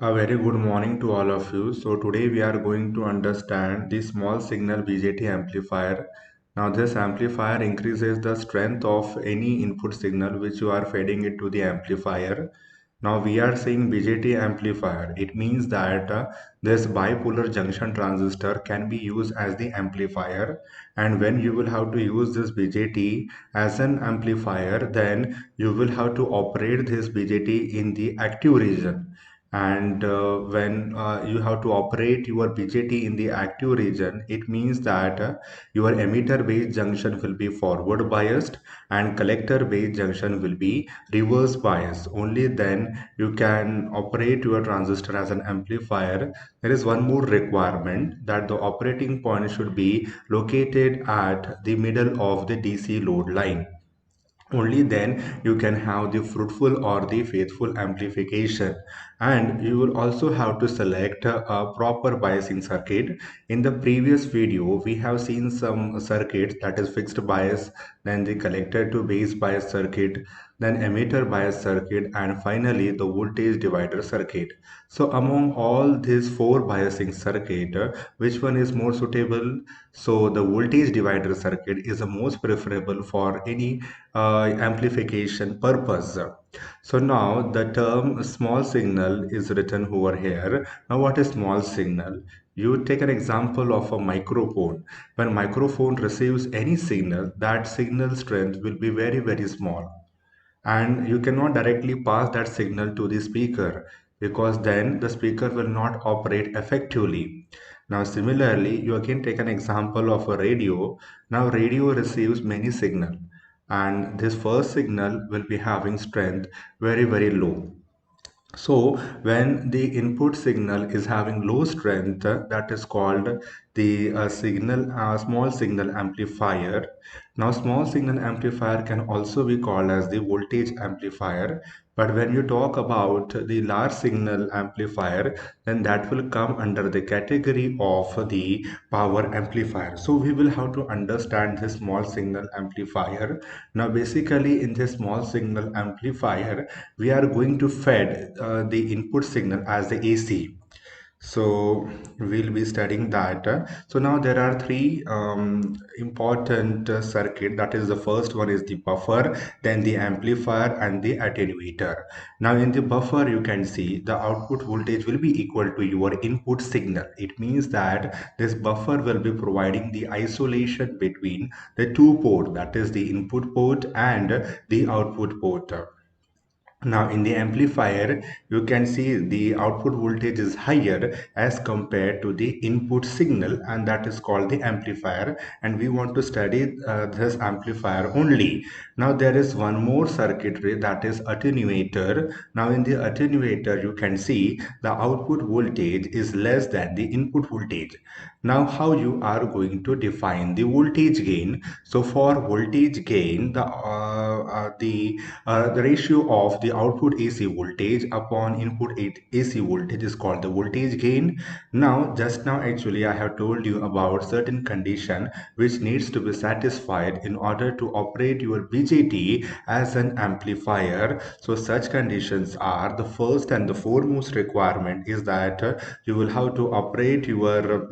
A very good morning to all of you. So today we are going to understand the small signal BJT amplifier. Now this amplifier increases the strength of any input signal which you are feeding it to the amplifier. Now we are saying BJT amplifier. It means that this bipolar junction transistor can be used as the amplifier, and when you will have to use this BJT as an amplifier, then you will have to operate this BJT in the active region, and when you have to operate your BJT in the active region, it means that your emitter based junction will be forward biased and collector based junction will be reverse biased. Only then you can operate your transistor as an amplifier. There is one more requirement, that the operating point should be located at the middle of the DC load line. Only then you can have the fruitful or the faithful amplification, and you will also have to select a proper biasing circuit. In the previous video we have seen some circuits, that is fixed bias, then the collector to base bias circuit, then emitter bias circuit, and finally the voltage divider circuit. So among all these four biasing circuit, which one is more suitable? So the voltage divider circuit is the most preferable for any amplification purpose. So now the term small signal is written over here. Now what is small signal? You take an example of a microphone. When microphone receives any signal, that signal strength will be very small, and you cannot directly pass that signal to the speaker, because then the speaker will not operate effectively. Now similarly, you again take an example of a radio. Now radio receives many signal, and this first signal will be having strength very low. So when the input signal is having low strength, that is called the small signal amplifier. Now small signal amplifier can also be called as the voltage amplifier. But when you talk about the large signal amplifier, then that will come under the category of the power amplifier. So we will have to understand this small signal amplifier. Now basically in this small signal amplifier, we are going to fed the input signal as the AC. So we'll be studying that. So now there are three important circuit. That is, the first one is the buffer, then the amplifier, and the attenuator. Now in the buffer, you can see the output voltage will be equal to your input signal. It means that this buffer will be providing the isolation between the two port, that is the input port and the output port. Now in the amplifier, you can see the output voltage is higher as compared to the input signal, and that is called the amplifier, and we want to study this amplifier only. Now there is one more circuitry, that is attenuator. Now in the attenuator, you can see the output voltage is less than the input voltage. Now how you are going to define the voltage gain? So for voltage gain, the ratio of the output AC voltage upon input AC voltage is called the voltage gain. Now, just now actually I have told you about certain condition which needs to be satisfied in order to operate your BJT as an amplifier. So such conditions are, the first and the foremost requirement is that you will have to operate your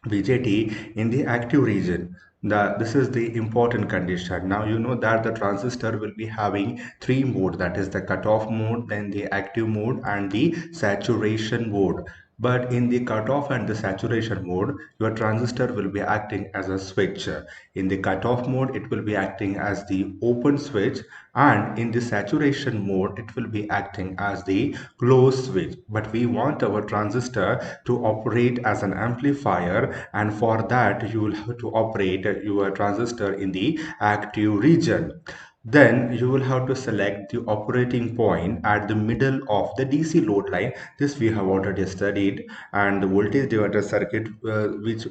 BJT in the active region. This is the important condition. Now you know that the transistor will be having three mode, that is the cutoff mode, then the active mode, and the saturation mode. But in the cutoff and the saturation mode, your transistor will be acting as a switch. In the cutoff mode, it will be acting as the open switch, and in the saturation mode, it will be acting as the closed switch. But we want our transistor to operate as an amplifier, and for that, you will have to operate your transistor in the active region. Then you will have to select the operating point at the middle of the DC load line. This we have already studied, and the voltage divider circuit, which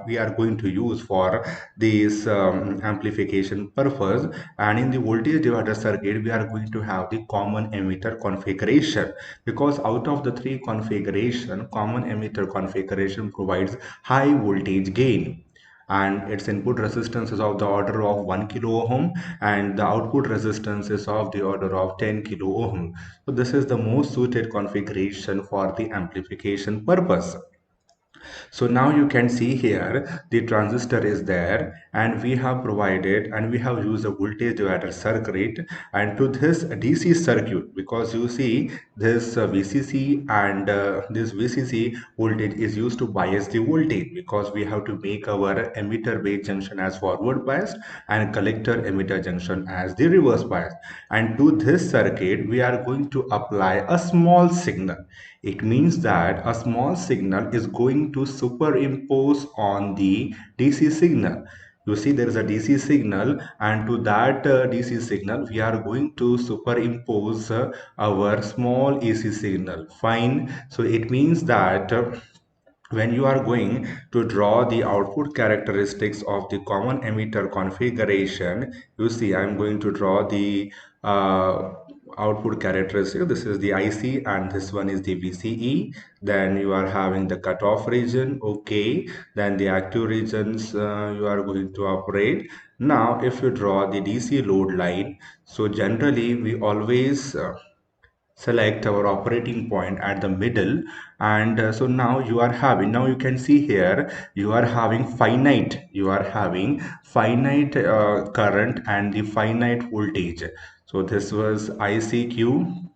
we are going to use for this amplification purpose. And in the voltage divider circuit, we are going to have the common emitter configuration, because out of the three configuration, common emitter configuration provides high voltage gain. and its input resistance is of the order of 1 kilo ohm, and the output resistance is of the order of 10 kilo ohm. So this is the most suited configuration for the amplification purpose. So now you can see here the transistor is there, and we have provided and we have used a voltage divider circuit, and to this DC circuit, because you see this VCC, and this VCC voltage is used to bias the voltage, because we have to make our emitter base junction as forward biased and collector emitter junction as the reverse bias. And to this circuit we are going to apply a small signal. It means that a small signal is going to superimpose on the DC signal. You see there is a DC signal, and to that DC signal we are going to superimpose our small AC signal. Fine. So it means that when you are going to draw the output characteristics of the common emitter configuration, you see I'm going to draw the output characteristic. This is the IC and this one is the VCE. Then you are having the cutoff region. Okay. Then the active regions you are going to operate. Now if you draw the DC load line, so generally we always select our operating point at the middle, and so now you are having, now you can see here you are having finite current and the finite voltage. So this was ICQ,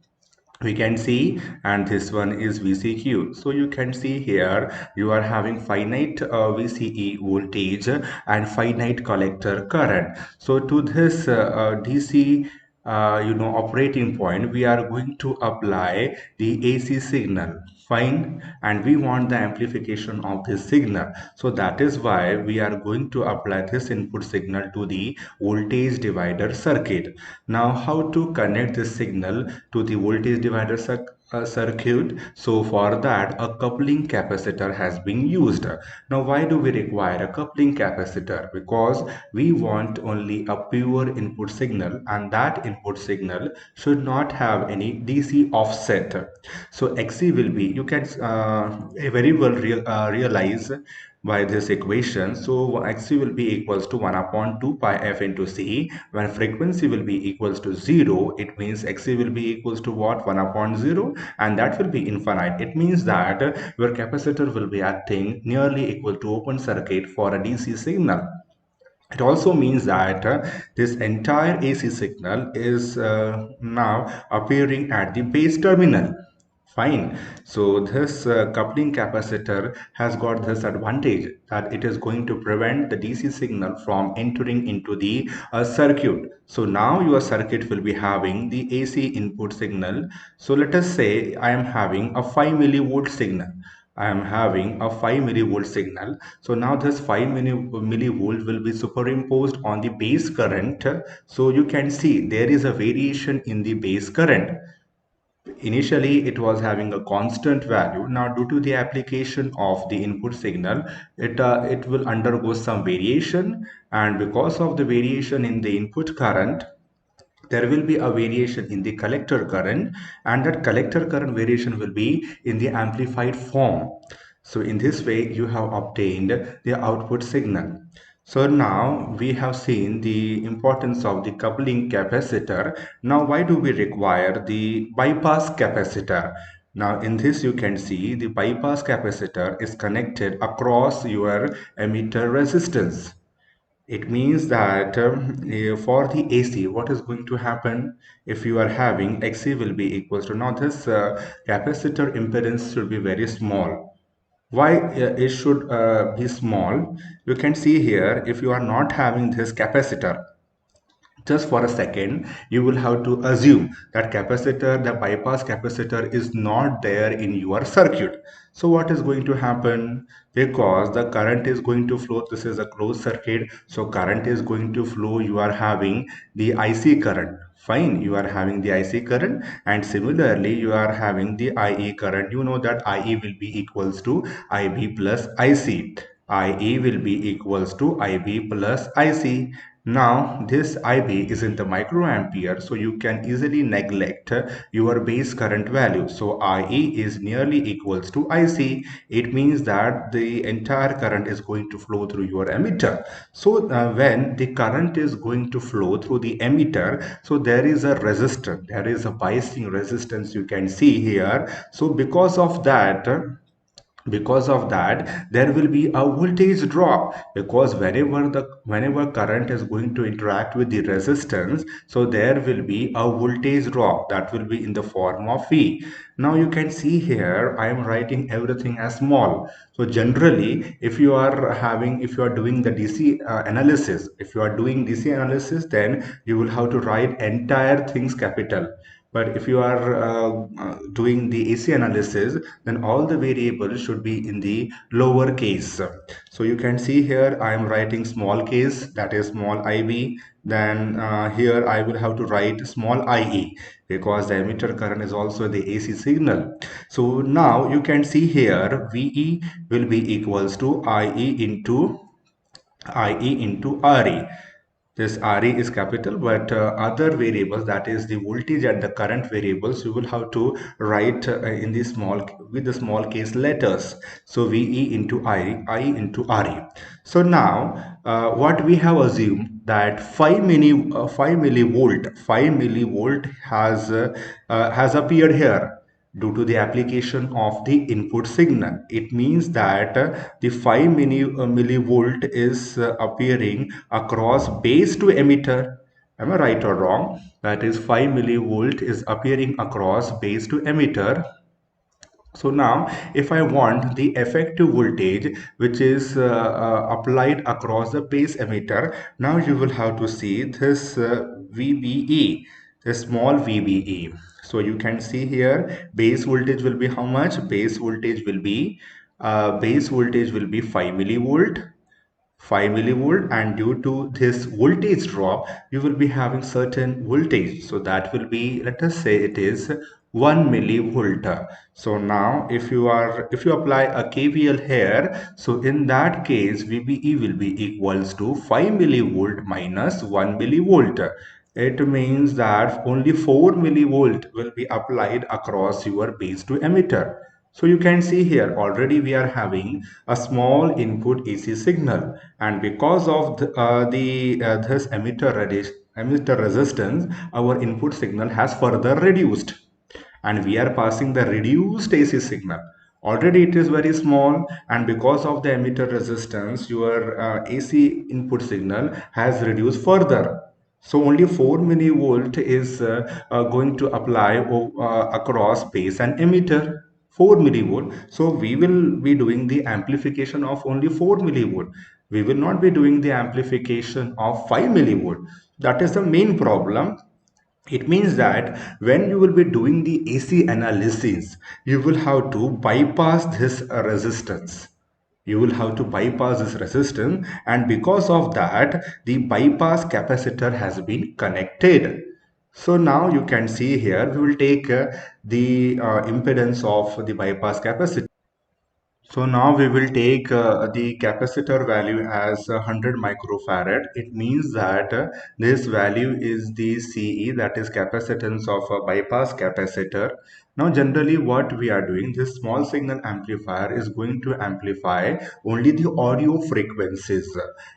we can see, and this one is VCQ. So you can see here you are having finite VCE voltage and finite collector current. So to this DC operating point, we are going to apply the AC signal. Fine. And we want the amplification of this signal, so that is why we are going to apply this input signal to the voltage divider circuit. Now how to connect this signal to the voltage divider circuit? So for that a coupling capacitor has been used. Now why do we require a coupling capacitor? Because we want only a pure input signal, and that input signal should not have any DC offset. So Xc will be, you can very well realize by this equation. So Xc will be equals to 1 upon 2 pi f into C. When frequency will be equals to 0, it means Xc will be equals to what? 1 upon 0, and that will be infinite. It means that your capacitor will be acting nearly equal to open circuit for a DC signal. It also means that this entire AC signal is now appearing at the base terminal. Fine. So this coupling capacitor has got this advantage that it is going to prevent the DC signal from entering into the circuit. So now your circuit will be having the AC input signal. So let us say I am having a 5 millivolt signal. I am having a 5 millivolt signal. So now this 5 millivolt will be superimposed on the base current. So you can see there is a variation in the base current. Initially it was having a constant value. Now due to the application of the input signal, it will undergo some variation, and because of the variation in the input current, there will be a variation in the collector current, and that collector current variation will be in the amplified form. So in this way you have obtained the output signal. So now we have seen the importance of the coupling capacitor. Now why do we require the bypass capacitor? Now in this you can see the bypass capacitor is connected across your emitter resistance. It means that for the AC, what is going to happen if you are having Xc will be equals to, now this capacitor impedance should be very small. Why it should be small? You can see here, if you are not having this capacitor, just for a second you will have to assume that capacitor, the bypass capacitor, is not there in your circuit. So what is going to happen? Because the current is going to flow, this is a closed circuit, so current is going to flow, you are having the IC current. Fine, you are having the IC current, and similarly you are having the IE current. You know that IE will be equals to IB plus IC. IE will be equals to IB plus IC. Now, this IB is in the microampere, so you can easily neglect your base current value. So IE is nearly equals to IC. It means that the entire current is going to flow through your emitter. So when the current is going to flow through the emitter, so there is a resistor, there is a biasing resistance you can see here. So because of that there will be a voltage drop, because whenever current is going to interact with the resistance, so there will be a voltage drop that will be in the form of V. Now you can see here I am writing everything as small. So generally if you are doing the DC analysis, if you are doing DC analysis, then you will have to write entire things capital. But if you are doing the AC analysis, then all the variables should be in the lower case. So you can see here I am writing small case, that is small ib. Then here I will have to write small ie, because the emitter current is also the AC signal. So now you can see here VE will be equals to IE into RE. This RE is capital, but other variables, that is the voltage and the current variables, you will have to write in the small with the small case letters. So VE into I into RE. So now what we have assumed that 5 millivolt 5 millivolt has appeared here due to the application of the input signal. It means that the 5 millivolt is appearing across base to emitter. Am I right or wrong? That is 5 millivolt is appearing across base to emitter. So now if I want the effective voltage which is applied across the base emitter, now you will have to see this VBE, the small VBE. So you can see here base voltage will be how much? Base voltage will be 5 millivolt, 5 millivolt, and due to this voltage drop you will be having certain voltage, so that will be, let us say it is 1 millivolt. So now if you apply a KVL here, so in that case VBE will be equals to 5 millivolt minus 1 millivolt. It means that only 4 millivolt will be applied across your base to emitter. So you can see here already we are having a small input AC signal, and because of this emitter resistance, our input signal has further reduced, and we are passing the reduced AC signal. Already it is very small, and because of the emitter resistance, your AC input signal has reduced further. So only 4 millivolt is going to apply across base and emitter. 4 millivolt. So we will be doing the amplification of only 4 millivolt. We will not be doing the amplification of 5 millivolt. That is the main problem. It means that when you will be doing the AC analysis, you will have to bypass this resistance. You will have to bypass this resistance, and because of that the bypass capacitor has been connected. So now you can see here we will take the impedance of the bypass capacitor. So now we will take the capacitor value as 100 microfarad. It means that this value is the CE, that is capacitance of a bypass capacitor. Now generally what we are doing, this small signal amplifier is going to amplify only the audio frequencies.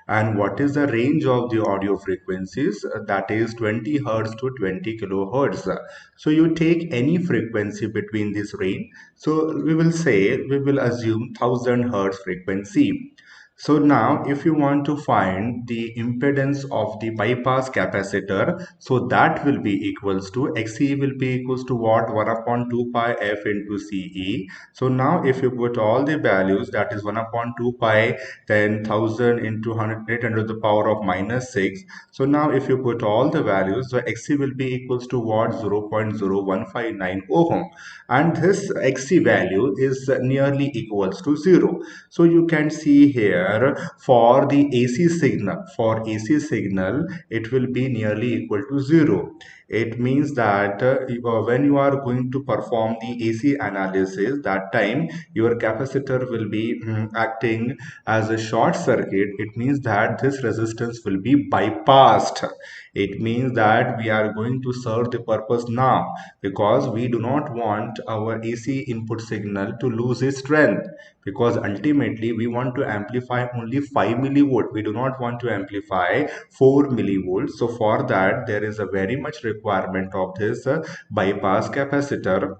And what is the range of the audio frequencies? That is 20 hertz to 20 kilohertz. So you take any frequency between this range. So we will assume 1000 hertz frequency. So now if you want to find the impedance of the bypass capacitor, so that will be equals to XC will be equals to what? 1 upon 2 pi F into CE. So now if you put all the values, that is 1 upon 2 pi, then 1000 into 100 under the power of minus 6. So now if you put all the values, so XC will be equals to what? 0.0159 ohm. And this XC value is nearly equals to 0. So you can see here for AC signal, it will be nearly equal to 0. It means that when you are going to perform the AC analysis, that time your capacitor will be acting as a short circuit. It means that this resistance will be bypassed. It means that we are going to serve the purpose now, because we do not want our AC input signal to lose its strength, because ultimately we want to amplify only 5 millivolt. We do not want to amplify 4 millivolts. So for that there is a very much requirement of this bypass capacitor.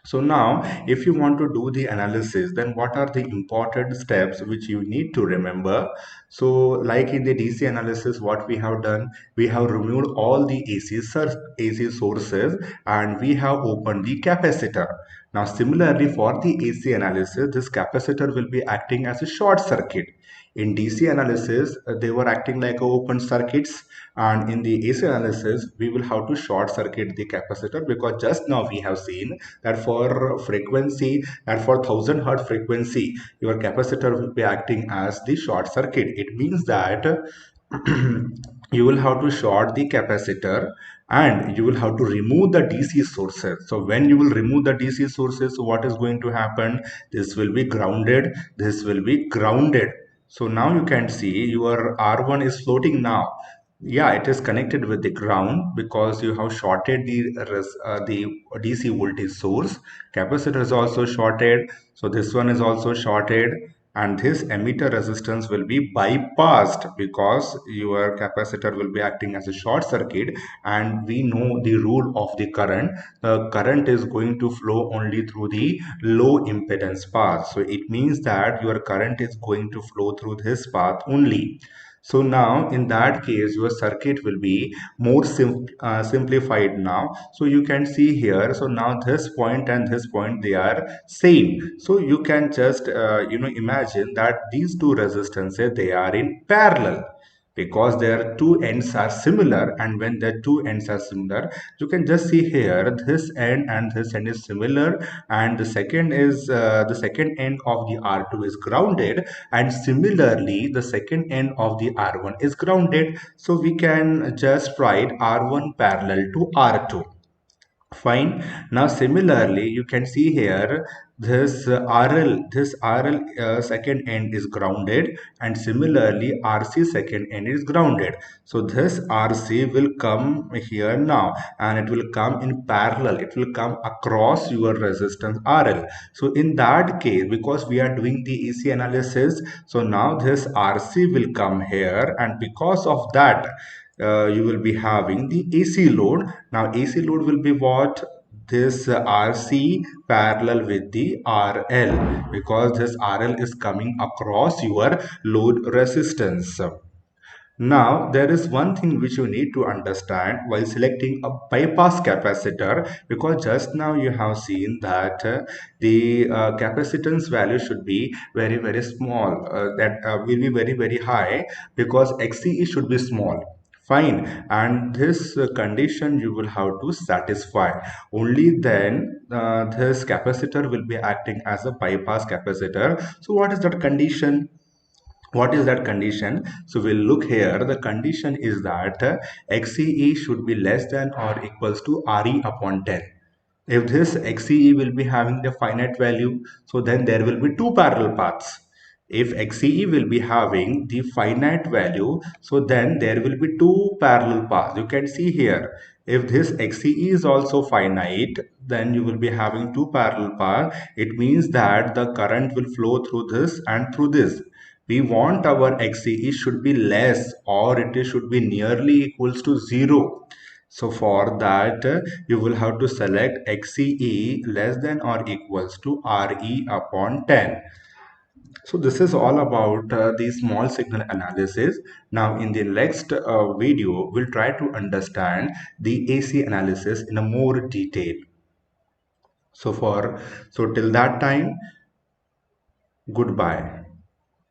So now, if you want to do the analysis, then what are the important steps which you need to remember? So, like in the DC analysis, what we have done, we have removed all the AC sources and we have opened the capacitor. Now, similarly, for the AC analysis, this capacitor will be acting as a short circuit. In DC analysis, they were acting like open circuits, and in the AC analysis, we will have to short circuit the capacitor, because just now we have seen that for frequency and for 1000 hertz frequency, your capacitor will be acting as the short circuit. It means that you will have to short the capacitor and you will have to remove the DC sources. So when you will remove the DC sources, what is going to happen? This will be grounded, this will be grounded. So now you can see your R1 is floating now. Yeah, it is connected with the ground because you have shorted the DC voltage source. Capacitor is also shorted, so this one is also shorted, and this emitter resistance will be bypassed because your capacitor will be acting as a short circuit. And we know the rule of the current. The current is going to flow only through the low impedance path. So it means that your current is going to flow through this path only. So now in that case, your circuit will be more simplified now. So you can see here, so now this point and this point, they are same. So you can just, imagine that these two resistances, they are in parallel, because their two ends are similar. And when the two ends are similar, you can just see here, this end and this end is similar, and the second end of the R2 is grounded, and similarly the second end of the R1 is grounded. So we can just write R1 parallel to R2. Fine. Now similarly, you can see here, this RL second end is grounded, and similarly RC second end is grounded. So this RC will come here now, and it will come in parallel. It will come across your resistance RL. So in that case, because we are doing the AC analysis, so now this RC will come here, and because of that, you will be having the AC load. Now AC load will be what? This RC parallel with the RL, because this RL is coming across your load resistance. Now, there is one thing which you need to understand while selecting a bypass capacitor, because just now you have seen that the capacitance value should be very, very small, that will be very, very high, because XCE should be small. Fine, and this condition you will have to satisfy. Only then this capacitor will be acting as a bypass capacitor. So, what is that condition? What is that condition? So we'll look here. The condition is that XCE should be less than or equals to RE upon 10. If this XCE will be having the finite value, so then there will be two parallel paths. If XCE will be having the finite value, so then there will be two parallel paths. You can see here, if this XCE is also finite, then you will be having two parallel paths. It means that the current will flow through this and through this. We want our XCE should be less, or it should be nearly equals to 0. So for that, you will have to select XCE less than or equals to RE upon 10. So this is all about the small signal analysis. Now in the next video, we'll try to understand the AC analysis in a more detail. So till that time, goodbye.